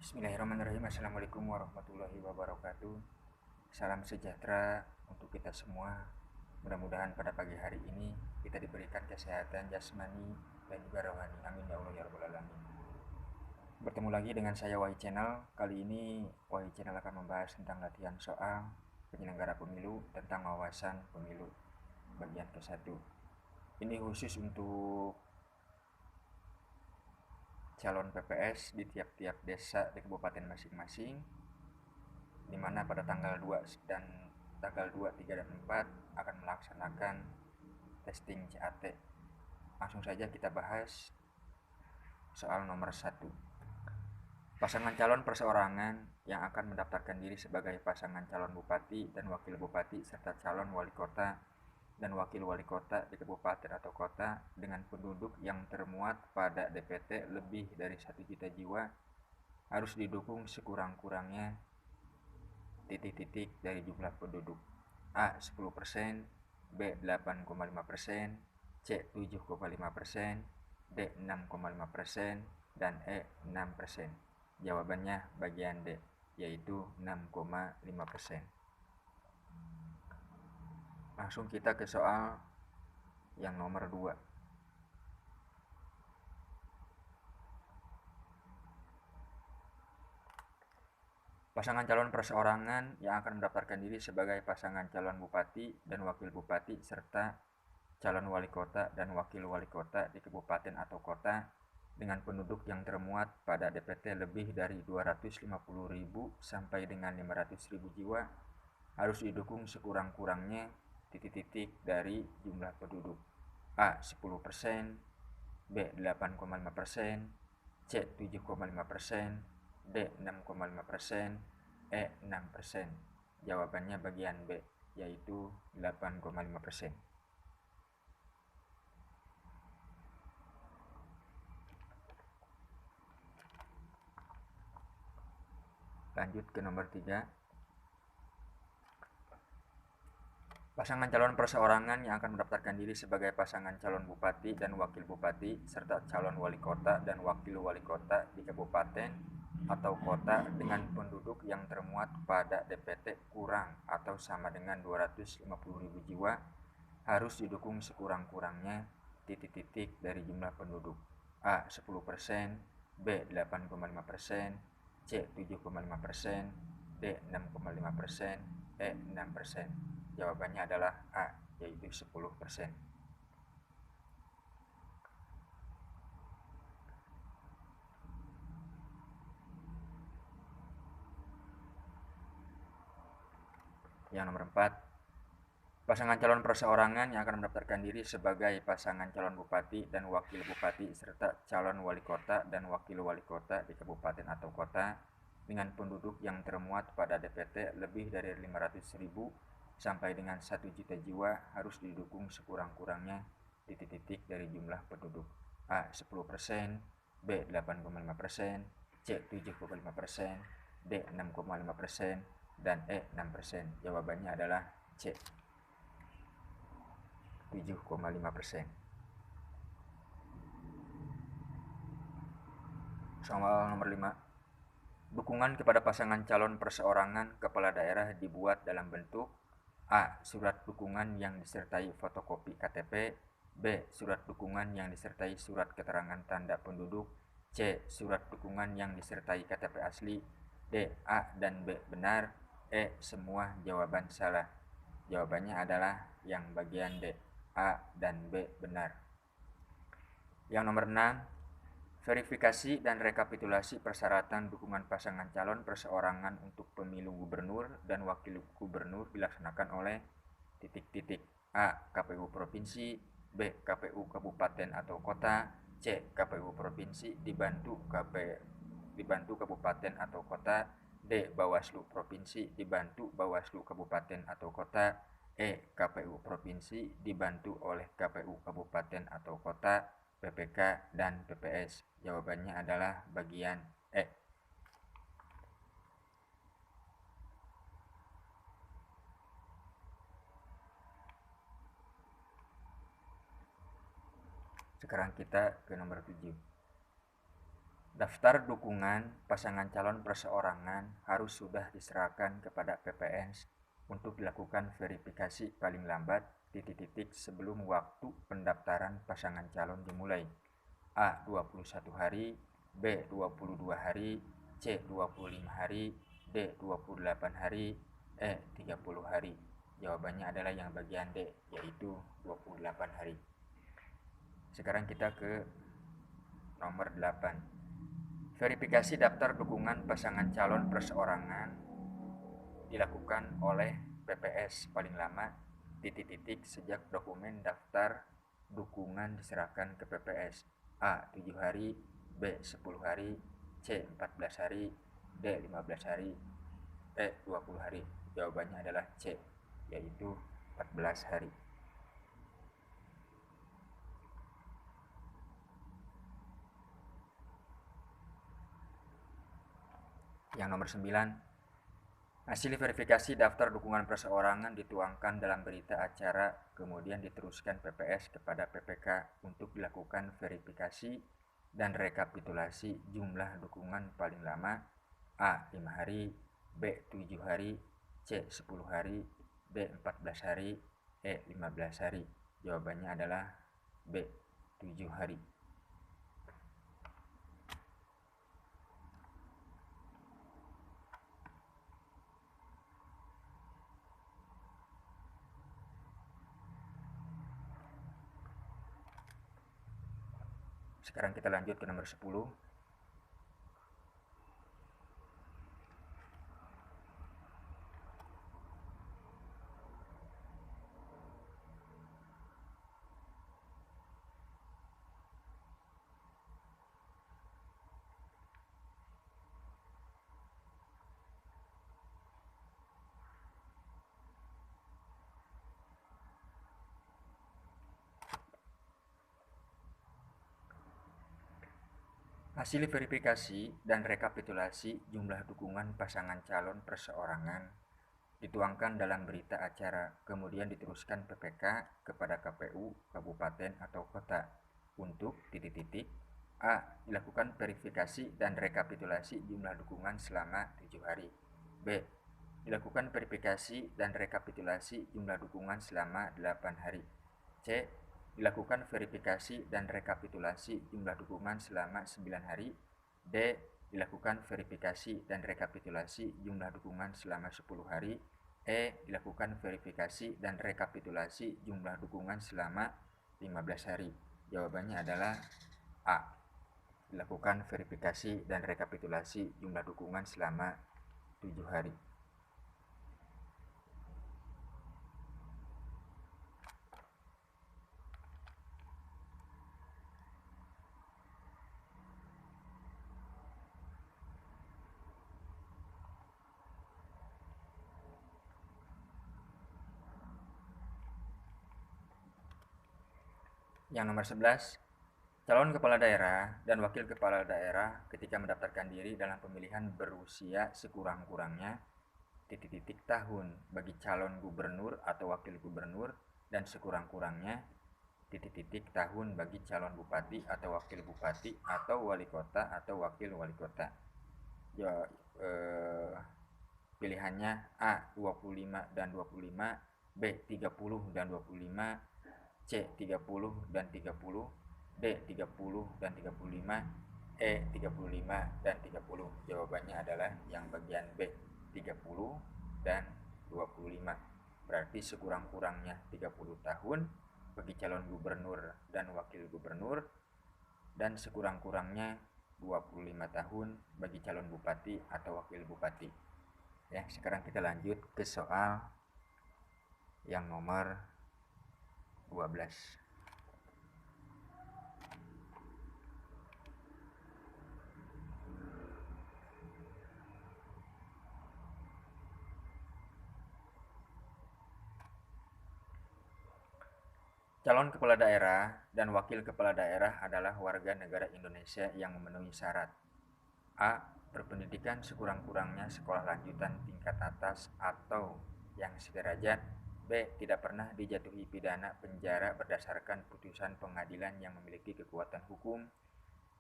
Bismillahirrahmanirrahim. Assalamualaikum warahmatullahi wabarakatuh. Salam sejahtera untuk kita semua. Mudah-mudahan pada pagi hari ini kita diberikan kesehatan jasmani dan juga rohani. Amin ya Allah ya rabbal alamin. Bertemu lagi dengan saya Wahid Channel. Kali ini Wahid Channel akan membahas tentang latihan soal penyelenggara pemilu tentang wawasan pemilu bagian ke-1. Ini khusus untuk calon PPS di tiap-tiap desa di kabupaten masing-masing, di mana pada tanggal 2 dan tanggal 2, 3, dan 4 akan melaksanakan testing CAT. Langsung saja kita bahas soal nomor 1. Pasangan calon perseorangan yang akan mendaftarkan diri sebagai pasangan calon bupati dan wakil bupati serta calon wali kota dan wakil wali kota di kabupaten atau kota dengan penduduk yang termuat pada DPT lebih dari 1 juta jiwa harus didukung sekurang-kurangnya titik-titik dari jumlah penduduk: A 10%, B 8,5%, C 7,5%, D 6,5%, dan E 6%. Jawabannya bagian D, yaitu 6,5%. Langsung kita ke soal yang nomor 2. Pasangan calon perseorangan yang akan mendaftarkan diri sebagai pasangan calon bupati dan wakil bupati serta calon wali kota dan wakil wali kota di kabupaten atau kota dengan penduduk yang termuat pada DPT lebih dari 250.000 sampai dengan 500.000 jiwa harus didukung sekurang-kurangnya titik-titik dari jumlah penduduk: A 10%, B 8,5%, C 7,5%, D 6,5%, E 6%. Jawabannya bagian B, yaitu 8,5%. Lanjut ke nomor 3. Pasangan calon perseorangan yang akan mendaftarkan diri sebagai pasangan calon bupati dan wakil bupati serta calon wali kota dan wakil wali kota di kabupaten atau kota dengan penduduk yang termuat pada DPT kurang atau sama dengan 250.000 jiwa harus didukung sekurang-kurangnya titik-titik dari jumlah penduduk: A 10%, B 8,5%, C 7,5%, D 6,5%, E 6%. Jawabannya adalah A, yaitu 10%. Yang nomor 4. Pasangan calon perseorangan yang akan mendaftarkan diri sebagai pasangan calon bupati dan wakil bupati serta calon wali kota dan wakil wali kota di kabupaten atau kota dengan penduduk yang termuat pada DPT lebih dari 500.000 sampai dengan 1 juta jiwa harus didukung sekurang-kurangnya titik-titik dari jumlah penduduk: A 10%, B 8,5%, C 7,5%, D 6,5%, dan E 6%. Jawabannya adalah C, 7,5%. Soal nomor 5. Dukungan kepada pasangan calon perseorangan kepala daerah dibuat dalam bentuk: A. Surat dukungan yang disertai fotokopi KTP, B. Surat dukungan yang disertai surat keterangan tanda penduduk, C. Surat dukungan yang disertai KTP asli, D. A dan B benar, E. Semua jawaban salah. Jawabannya adalah yang bagian D, A dan B benar. Yang nomor 6. Verifikasi dan rekapitulasi persyaratan dukungan pasangan calon perseorangan untuk pemilu gubernur dan wakil gubernur dilaksanakan oleh titik-titik: A. KPU Provinsi, B. KPU Kabupaten atau Kota, C. KPU Provinsi dibantu Kabupaten atau Kota, D. Bawaslu Provinsi dibantu Bawaslu Kabupaten atau Kota, E. KPU Provinsi dibantu oleh KPU Kabupaten atau Kota, PPK, dan PPS. Jawabannya adalah bagian E. Sekarang kita ke nomor 7. Daftar dukungan pasangan calon perseorangan harus sudah diserahkan kepada PPS untuk dilakukan verifikasi paling lambat titik-titik sebelum waktu pendaftaran pasangan calon dimulai. A. 21 hari, B. 22 hari, C. 25 hari, D. 28 hari, E. 30 hari. Jawabannya adalah yang bagian D, yaitu 28 hari. Sekarang kita ke nomor 8. Verifikasi daftar dukungan pasangan calon perseorangan dilakukan oleh PPS paling lama titik-titik sejak dokumen daftar dukungan diserahkan ke PPS. A. 7 hari, B. 10 hari, C. 14 hari, D. 15 hari, E. 20 hari. Jawabannya adalah C, yaitu 14 hari. Yang nomor 9, hasil verifikasi daftar dukungan perseorangan dituangkan dalam berita acara, kemudian diteruskan PPS kepada PPK untuk dilakukan verifikasi dan rekapitulasi jumlah dukungan paling lama. A. 5 hari, B. 7 hari, C. 10 hari, D. 14 hari, E. 15 hari. Jawabannya adalah B. 7 hari. Sekarang kita lanjut ke nomor 10. Hasil verifikasi dan rekapitulasi jumlah dukungan pasangan calon perseorangan dituangkan dalam berita acara, kemudian diteruskan PPK kepada KPU, kabupaten atau kota untuk titik-titik. A. Dilakukan verifikasi dan rekapitulasi jumlah dukungan selama 7 hari. B. Dilakukan verifikasi dan rekapitulasi jumlah dukungan selama 8 hari. C. Dilakukan verifikasi dan rekapitulasi jumlah dukungan selama 9 hari. D. Dilakukan verifikasi dan rekapitulasi jumlah dukungan selama 10 hari. E. Dilakukan verifikasi dan rekapitulasi jumlah dukungan selama 15 hari. Jawabannya adalah A. Dilakukan verifikasi dan rekapitulasi jumlah dukungan selama 7 hari. Yang nomor 11, calon kepala daerah dan wakil kepala daerah ketika mendaftarkan diri dalam pemilihan berusia sekurang-kurangnya titik-titik tahun bagi calon gubernur atau wakil gubernur dan sekurang-kurangnya titik-titik tahun bagi calon bupati atau wakil bupati atau wali kota atau wakil wali kota. Ya, pilihannya A 25 dan 25, B 30 dan 25, C 30 dan 30, D 30 dan 35, E 35 dan 30. Jawabannya adalah yang bagian B, 30 dan 25. Berarti sekurang-kurangnya 30 tahun bagi calon gubernur dan wakil gubernur dan sekurang-kurangnya 25 tahun bagi calon bupati atau wakil bupati. Ya, sekarang kita lanjut ke soal yang nomor 12. Calon kepala daerah dan wakil kepala daerah adalah warga negara Indonesia yang memenuhi syarat. A. Berpendidikan sekurang-kurangnya sekolah lanjutan tingkat atas atau yang sederajat. B. Tidak pernah dijatuhi pidana penjara berdasarkan putusan pengadilan yang memiliki kekuatan hukum.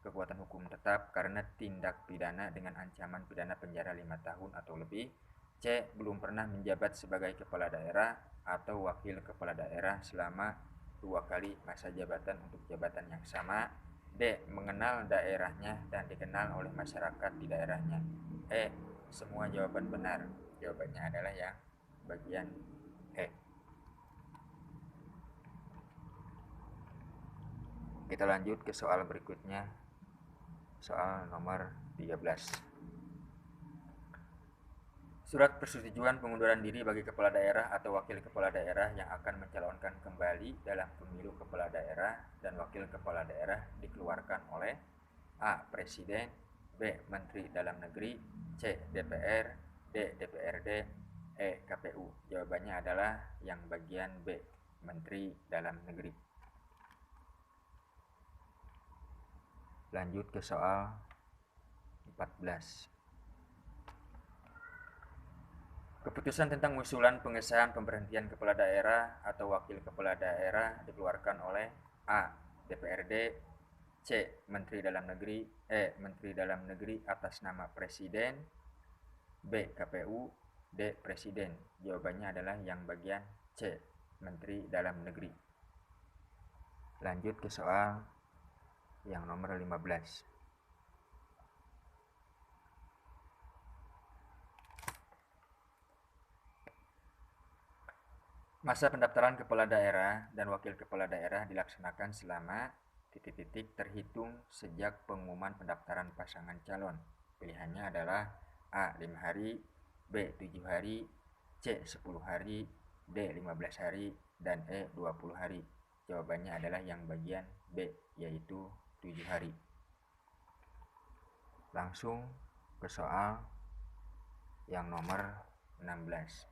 kekuatan hukum tetap karena tindak pidana dengan ancaman pidana penjara 5 tahun atau lebih. C. Belum pernah menjabat sebagai kepala daerah atau wakil kepala daerah selama 2 kali masa jabatan untuk jabatan yang sama. D. Mengenal daerahnya dan dikenal oleh masyarakat di daerahnya. E. Semua jawaban benar. Jawabannya adalah yang bagian E. Kita lanjut ke soal berikutnya. Soal nomor 13. Surat persetujuan pengunduran diri bagi kepala daerah atau wakil kepala daerah yang akan mencalonkan kembali dalam pemilu kepala daerah dan wakil kepala daerah dikeluarkan oleh A. Presiden, B. Menteri Dalam Negeri, C. DPR, D. DPRD, E. KPU. Jawabannya adalah yang bagian B. Menteri Dalam Negeri. Lanjut ke soal 14. Keputusan tentang usulan pengesahan pemberhentian kepala daerah atau wakil kepala daerah dikeluarkan oleh A. DPRD, C. Menteri Dalam Negeri, E. Menteri Dalam Negeri atas nama Presiden, B. KPU, D. Presiden. Jawabannya adalah yang bagian C. Menteri Dalam Negeri. Lanjut ke soal yang nomor 15. Masa pendaftaran kepala daerah dan wakil kepala daerah dilaksanakan selama ... terhitung sejak pengumuman pendaftaran pasangan calon. Pilihannya adalah A. 5 hari, B. 7 hari, C. 10 hari, D. 15 hari, dan E. 20 hari. Jawabannya adalah yang bagian B, yaitu 7 hari. Langsung ke soal yang nomor 16.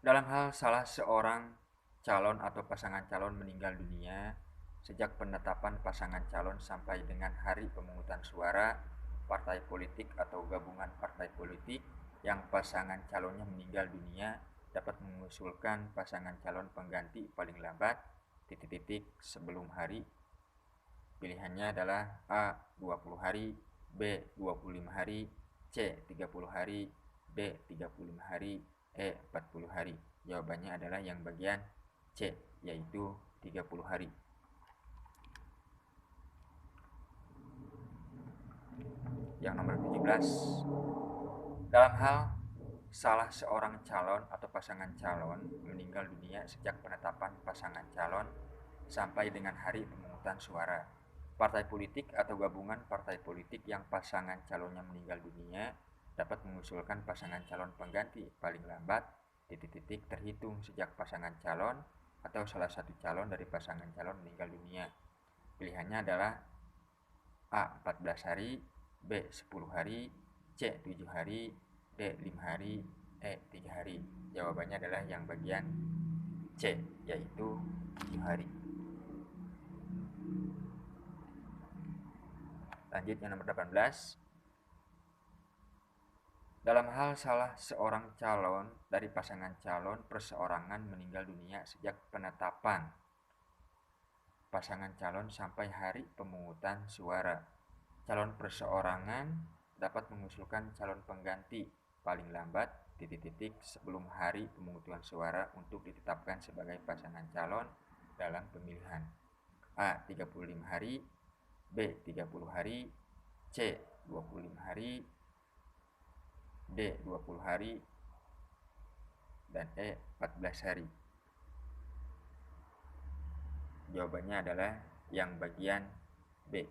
Dalam hal salah seorang calon atau pasangan calon meninggal dunia, sejak penetapan pasangan calon sampai dengan hari pemungutan suara, partai politik atau gabungan partai politik yang pasangan calonnya meninggal dunia dapat mengusulkan pasangan calon pengganti paling lambat ... sebelum hari. Pilihannya adalah A. 20 hari, B. 25 hari, C. 30 hari, D. 35 hari, E. 40 hari. Jawabannya adalah yang bagian C, yaitu 30 hari. Yang nomor 17. Dalam hal salah seorang calon atau pasangan calon meninggal dunia sejak penetapan pasangan calon sampai dengan hari pemungutan suara, partai politik atau gabungan partai politik yang pasangan calonnya meninggal dunia dapat mengusulkan pasangan calon pengganti paling lambat ... terhitung sejak pasangan calon atau salah satu calon dari pasangan calon meninggal dunia. Pilihannya adalah A. 14 hari, B. 10 hari, C. 7 hari, D. 5 hari, E. 3 hari. Jawabannya adalah yang bagian C, yaitu 7 hari. Lanjut yang nomor 18. Dalam hal salah seorang calon dari pasangan calon perseorangan meninggal dunia sejak penetapan pasangan calon sampai hari pemungutan suara, calon perseorangan dapat mengusulkan calon pengganti paling lambat ... sebelum hari pemungutan suara untuk ditetapkan sebagai pasangan calon dalam pemilihan. A. 35 hari, B. 30 hari, C. 25 hari, D. 20 hari, dan E. 14 hari. Jawabannya adalah yang bagian B,